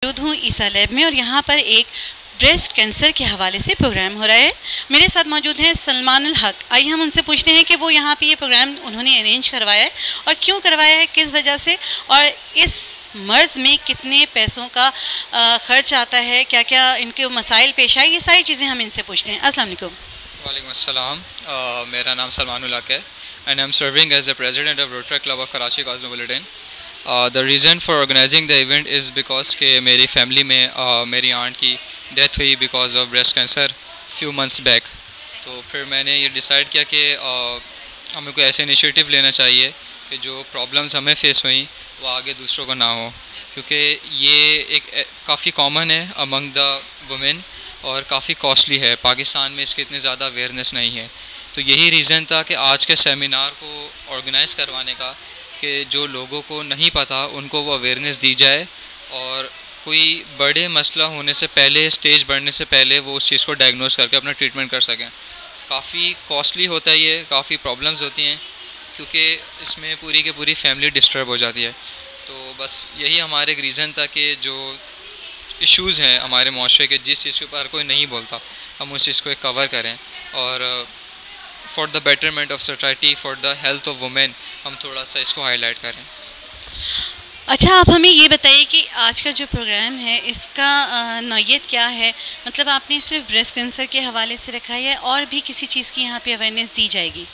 मौजूद हूँ ईसा लैब में और यहाँ पर एक ब्रेस्ट कैंसर के हवाले से प्रोग्राम हो रहा है। मेरे साथ मौजूद हैं सलमान उल हक। आइए हम उनसे पूछते हैं कि वो यहाँ पे ये प्रोग्राम उन्होंने अरेंज करवाया है और क्यों करवाया है, किस वजह से, और इस मर्ज़ में कितने पैसों का ख़र्च आता है, क्या क्या इनके मसाइल पेश आए, ये सारी चीज़ें हम इनसे पूछते हैं। अस्सलाम वालेकुम। वालेकुम अस्सलाम। मेरा नाम सलमान उल हक है and I am serving as the president of rotary club of Karachi cosmopolitan. The reason for organizing the event is because के मेरी फैमिली में मेरी आंट की डेथ हुई because of breast cancer few months back. तो फिर मैंने ये डिसाइड किया कि हमें कोई ऐसे इनिशिएटिव लेना चाहिए कि जो प्रॉब्लम्स हमें फेस हुई वो आगे दूसरों को ना हो, क्योंकि ये एक काफ़ी कॉमन है अमंग द वुमेन और काफ़ी कॉस्टली है। पाकिस्तान में इसकी इतनी ज़्यादा अवेयरनेस नहीं है। तो यही रीज़न था कि आज के सेमिनार को ऑर्गेनाइज़ करवाने का, कि जो लोगों को नहीं पता उनको वो अवेयरनेस दी जाए और कोई बड़े मसला होने से पहले, स्टेज बढ़ने से पहले वो उस चीज़ को डायग्नोस करके अपना ट्रीटमेंट कर सकें। काफ़ी कॉस्टली होता है ये, काफ़ी प्रॉब्लम्स होती हैं क्योंकि इसमें पूरी की पूरी फैमिली डिस्टर्ब हो जाती है। तो बस यही हमारे एक रीज़न था कि जो इश्यूज़ हैं हमारे माशरे के, जिस चीज़ के ऊपर कोई नहीं बोलता, हम उस चीज़ को कवर करें और for the betterment of society, for the health of women हम थोड़ा सा इसको हाईलाइट करें। अच्छा, आप हमें ये बताइए कि आज का जो प्रोग्राम है इसका नौयत क्या है? मतलब आपने सिर्फ ब्रेस्ट कैंसर के हवाले से रखा है और भी किसी चीज़ की यहाँ पे अवेयरनेस दी जाएगी?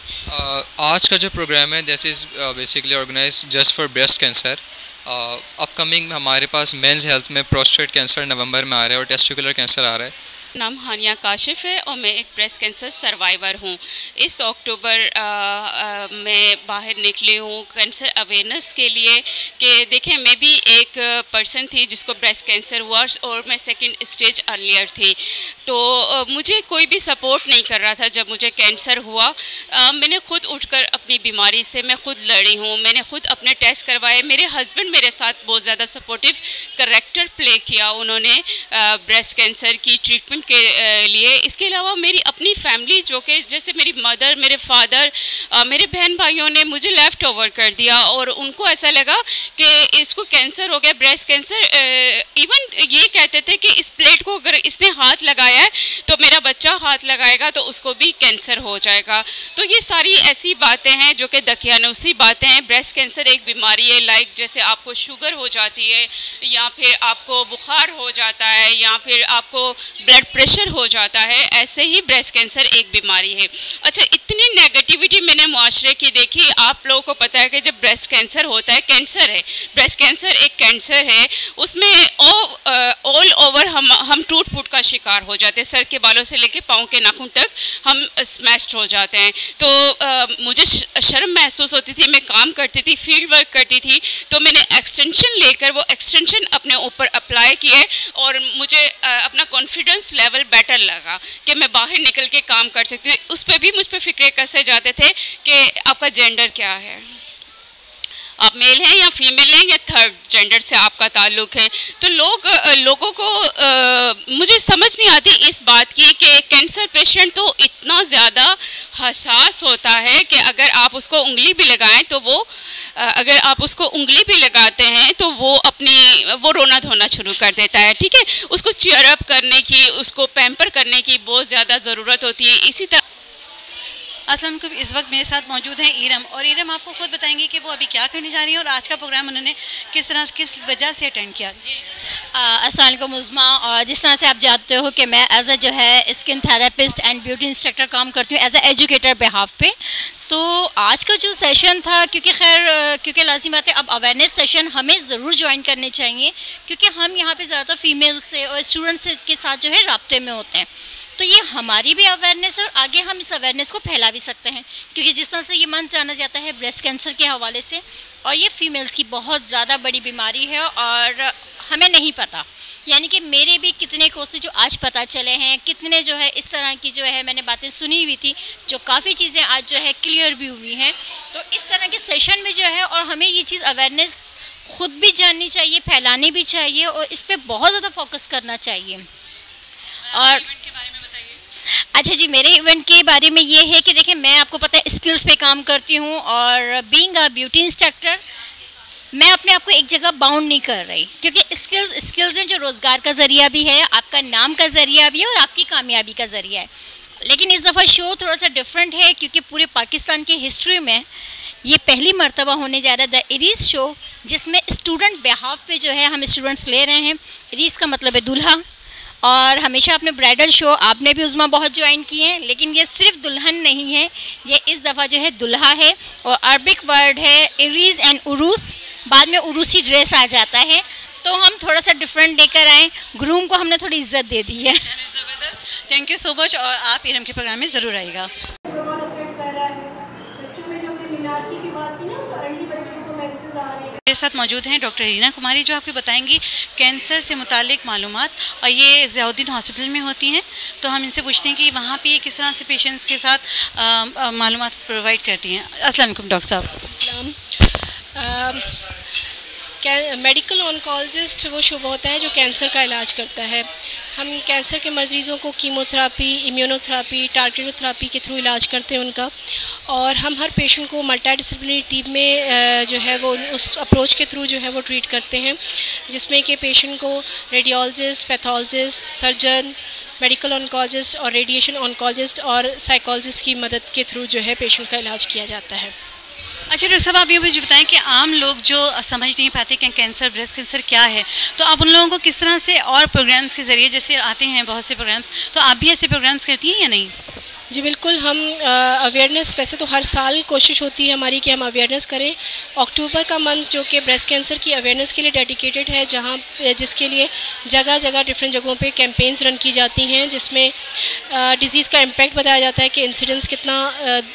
आज का जो प्रोग्राम है this is basically organize just for breast cancer. Upcoming हमारे पास मेंस हेल्थ में प्रोस्टेट कैंसर नवंबर में आ रहा है और टेस्टिकुलर कैंसर आ रहा है। नाम हानिया काशिफ है और मैं एक ब्रेस्ट कैंसर सर्वाइवर हूँ। इस अक्टूबर मैं बाहर निकली हूँ कैंसर अवेयरनेस के लिए कि देखें, मैं भी एक पर्सन थी जिसको ब्रेस्ट कैंसर हुआ और मैं सेकंड स्टेज अर्लियर थी। तो मुझे कोई भी सपोर्ट नहीं कर रहा था जब मुझे कैंसर हुआ। मैंने खुद उठकर अपनी बीमारी से मैं खुद लड़ी हूँ। मैंने खुद अपने टेस्ट करवाए। मेरे हस्बैंड मेरे साथ बहुत ज़्यादा सपोर्टिव कैरेक्टर प्ले किया उन्होंने ब्रेस्ट कैंसर की ट्रीटमेंट के लिए। इसके अलावा मेरी अपनी फैमिली, जो कि जैसे मेरी मदर, मेरे फादर, मेरे बहन भाइयों ने मुझे लेफ़्ट ओवर कर दिया और उनको ऐसा लगा कि इसको कैंसर हो गया, ब्रेस्ट कैंसर। इवन ये कहते थे कि इस प्लेट को अगर इसने हाथ लगाया है तो मेरा बच्चा हाथ लगाएगा तो उसको भी कैंसर हो जाएगा। तो ये सारी ऐसी बातें हैं जो कि दकियानूसी बातें हैं। ब्रेस्ट कैंसर एक बीमारी है, लाइक जैसे आपको शुगर हो जाती है या फिर आपको बुखार हो जाता है या फिर आपको ब्लड प्रेशर हो जाता है, ऐसे ही ब्रेस्ट कैंसर एक बीमारी है। अच्छा, इतनी नेगेटिविटी मैंने मुआशरे की देखी। आप लोगों को पता है कि जब ब्रेस्ट कैंसर होता है, कैंसर है, ब्रेस्ट कैंसर एक कैंसर है, उसमें ऑल ओवर हम टूट फूट का शिकार हो जाते हैं। सर के बालों से लेके पाँव के नाखून तक हम स्मैश्ड हो जाते हैं। तो मुझे शर्म महसूस होती थी। मैं काम करती थी, फील्ड वर्क करती थी, तो मैंने एक्सटेंशन लेकर वो एक्सटेंशन अपने ऊपर अप्लाई किए और मुझे अपना कॉन्फिडेंस लेवल बेटर लगा कि मैं बाहर निकल के काम कर सकती हूँ। उस पर भी मुझ पर फिक्रे कसे जाते थे कि आपका जेंडर क्या है, आप मेल हैं या फीमेल हैं या थर्ड जेंडर से आपका ताल्लुक़ है। तो लोगों को मुझे समझ नहीं आती इस बात की कि कैंसर पेशेंट तो इतना ज़्यादा हसास होता है कि अगर आप उसको उंगली भी लगाएं तो अगर आप उसको उंगली भी लगाते हैं तो वो रोना धोना शुरू कर देता है। ठीक है, उसको चीयर अप करने की, उसको पैम्पर करने की बहुत ज़्यादा ज़रूरत होती है। इसी तरह अस्सलाम वालेकुम। इस वक्त मेरे साथ मौजूद हैं ईरम, और ईरम आपको खुद बताएंगे कि वो अभी क्या करने जा रही हैं और आज का प्रोग्राम उन्होंने किस वजह से अटेंड किया। जी अस्सलाम वालेकुम उज़्मा। और जिस तरह से आप जानते हो कि मैं एज ए जो है skin therapist and beauty instructor काम करती हूँ एज ए एजुकेटर बिहाफ पे। तो आज का जो सेशन था, क्योंकि लाज़िम बात है, अब अवेयरनेस सेशन हमें ज़रूर ज्वाइन करने चाहिए क्योंकि हम यहाँ पे ज़्यादातर फीमेल से और स्टूडेंट्स के साथ जो है राब्ते में होते हैं। तो ये हमारी भी अवेयरनेस और आगे हम इस अवेयरनेस को फैला भी सकते हैं क्योंकि जिस तरह से ये मंथ जाना जाता है ब्रेस्ट कैंसर के हवाले से, और ये फीमेल्स की बहुत ज़्यादा बड़ी बीमारी है और हमें नहीं पता। यानी कि मेरे भी कितने कोर्सेज जो आज पता चले हैं, कितने जो है इस तरह की जो है मैंने बातें सुनी हुई थी, जो काफ़ी चीज़ें आज जो है क्लियर भी हुई हैं। तो इस तरह के सेशन में जो है, और हमें ये चीज़ अवेयरनेस खुद भी जाननी चाहिए, फैलानी भी चाहिए और इस पर बहुत ज़्यादा फोकस करना चाहिए। और अच्छा जी, मेरे इवेंट के बारे में ये है कि देखिए, मैं आपको पता है स्किल्स पे काम करती हूँ और बीइंग अ ब्यूटी इंस्ट्रक्टर मैं अपने आप को एक जगह बाउंड नहीं कर रही, क्योंकि स्किल्स हैं जो रोज़गार का ज़रिया भी है, आपका नाम का ज़रिया भी है और आपकी कामयाबी का ज़रिया है। लेकिन इस दफ़ा शो थोड़ा सा डिफरेंट है, क्योंकि पूरे पाकिस्तान की हिस्ट्री में ये पहली मर्तबा होने जा रहा है द इरीज़ शो, जिसमें स्टूडेंट बिहाफ पे जो है हम स्टूडेंट्स ले रहे हैं। इरीज़ का मतलब है दूल्हा, और हमेशा अपने ब्राइडल शो आपने भी उज़मा बहुत ज्वाइन किए हैं, लेकिन ये सिर्फ दुल्हन नहीं है, ये इस दफ़ा जो है दुल्हा है। और अरबिक वर्ड है इरीज़ एंड उरूस, बाद में उरूसी ड्रेस आ जाता है, तो हम थोड़ा सा डिफरेंट लेकर आए। ग्रूम को हमने थोड़ी इज्जत दे दी है। ज़बरदस्त, थैंक यू सो मच। और आप इरम के प्रोग्राम में ज़रूर आइएगा। मेरे साथ मौजूद हैं डॉक्टर रीना कुमारी, जो आपको बताएंगी कैंसर से मुतालिक मालूमात, और ये ज़ियाउद्दीन हॉस्पिटल में होती हैं। तो हम इनसे पूछते हैं कि वहाँ पे किस तरह से पेशेंट्स के साथ मालूमात प्रोवाइड करती हैं। अस्सलाम वालेकुम डॉक्टर साहब। मेडिकल ऑन्कोलॉजिस्ट वो शुभ होता है जो कैंसर का इलाज करता है। हम कैंसर के मरीज़ों को कीमोथेरापी, इम्यूनोथेरापी, टारगेटेड थेरापी के थ्रू इलाज करते हैं उनका, और हम हर पेशेंट को मल्टीडिसिप्लिनरी टीम में जो है वो उस अप्रोच के थ्रू जो है वो ट्रीट करते हैं, जिसमें कि पेशेंट को radiologist, pathologist, surgeon, medical oncologist और रेडिएशन ऑन्कोलॉजिस्ट और साइकोलॉजिस्ट की मदद के थ्रू जो है पेशेंट का इलाज किया जाता है। अच्छा डॉक्टर साहब, आप ये मुझे बताएं कि आम लोग जो समझ नहीं पाते कि कैंसर, ब्रेस्ट कैंसर क्या है, तो आप उन लोगों को किस तरह से, और प्रोग्राम्स के ज़रिए जैसे आते हैं बहुत से प्रोग्राम्स, तो आप भी ऐसे प्रोग्राम्स करती हैं या नहीं? जी बिल्कुल, हम अवेयरनेस, वैसे तो हर साल कोशिश होती है हमारी कि हम अवेयरनेस करें। अक्टूबर का मंथ जो कि ब्रेस्ट कैंसर की अवेयरनेस के लिए डेडिकेटेड है, जहां जिसके लिए जगह जगह डिफरेंट जगहों पे कैंपेन्स रन की जाती हैं, जिसमें डिज़ीज़ का इम्पैक्ट बताया जाता है कि इंसिडेंस कितना,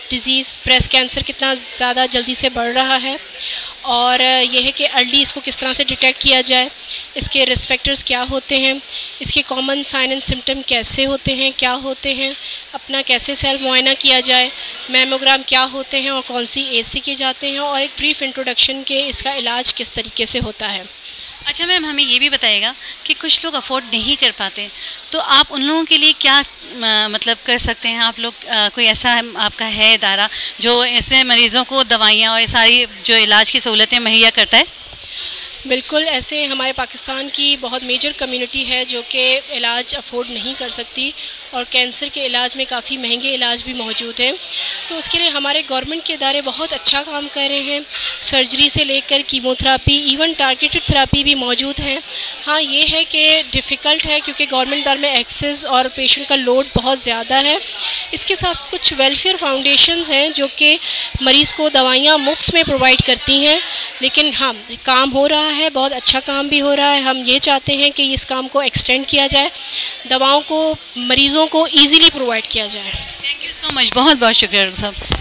डिज़ीज़ ब्रेस्ट कैंसर कितना ज़्यादा जल्दी से बढ़ रहा है, और यह है कि अर्ली इसको किस तरह से डिटेक्ट किया जाए, इसके रिस्क फैक्टर्स क्या होते हैं, इसके कॉमन साइन एंड सिम्टम कैसे होते हैं, क्या होते हैं, अपना कैसे सेल्फ मुआयना किया जाए, मैमोग्राम क्या होते हैं और कौन सी एज से किए जाते हैं, और एक ब्रीफ इंट्रोडक्शन के इसका इलाज किस तरीके से होता है। अच्छा मैम, हमें ये भी बताइएगा कि कुछ लोग अफोर्ड नहीं कर पाते, तो आप उन लोगों के लिए क्या मतलब कर सकते हैं? आप लोग कोई ऐसा आपका है इदारा जो ऐसे मरीज़ों को दवाइयाँ और सारी जो इलाज की सहूलतें मुहैया करता है? बिल्कुल, ऐसे हमारे पाकिस्तान की बहुत मेजर कम्युनिटी है जो कि इलाज अफोर्ड नहीं कर सकती, और कैंसर के इलाज में काफ़ी महंगे इलाज भी मौजूद हैं। तो उसके लिए हमारे गवर्नमेंट के इदारे बहुत अच्छा काम कर रहे हैं, सर्जरी से लेकर कीमोथेरापी, इवन टारगेटेड थेरापी भी मौजूद है। हाँ, ये है कि डिफ़िकल्ट है क्योंकि गवर्नमेंट इदारे में एक्सेस और पेशेंट का लोड बहुत ज़्यादा है। इसके साथ कुछ वेलफेयर फाउंडेशंस हैं जो कि मरीज़ को दवाइयाँ मुफ्त में प्रोवाइड करती हैं, लेकिन हाँ, काम हो रहा है, बहुत अच्छा काम भी हो रहा है। हम ये चाहते हैं कि इस काम को एक्सटेंड किया जाए, दवाओं को मरीज़ों को ईज़िली प्रोवाइड किया जाए। थैंक यू सो मच, बहुत बहुत शुक्रिया डॉक्टर साहब।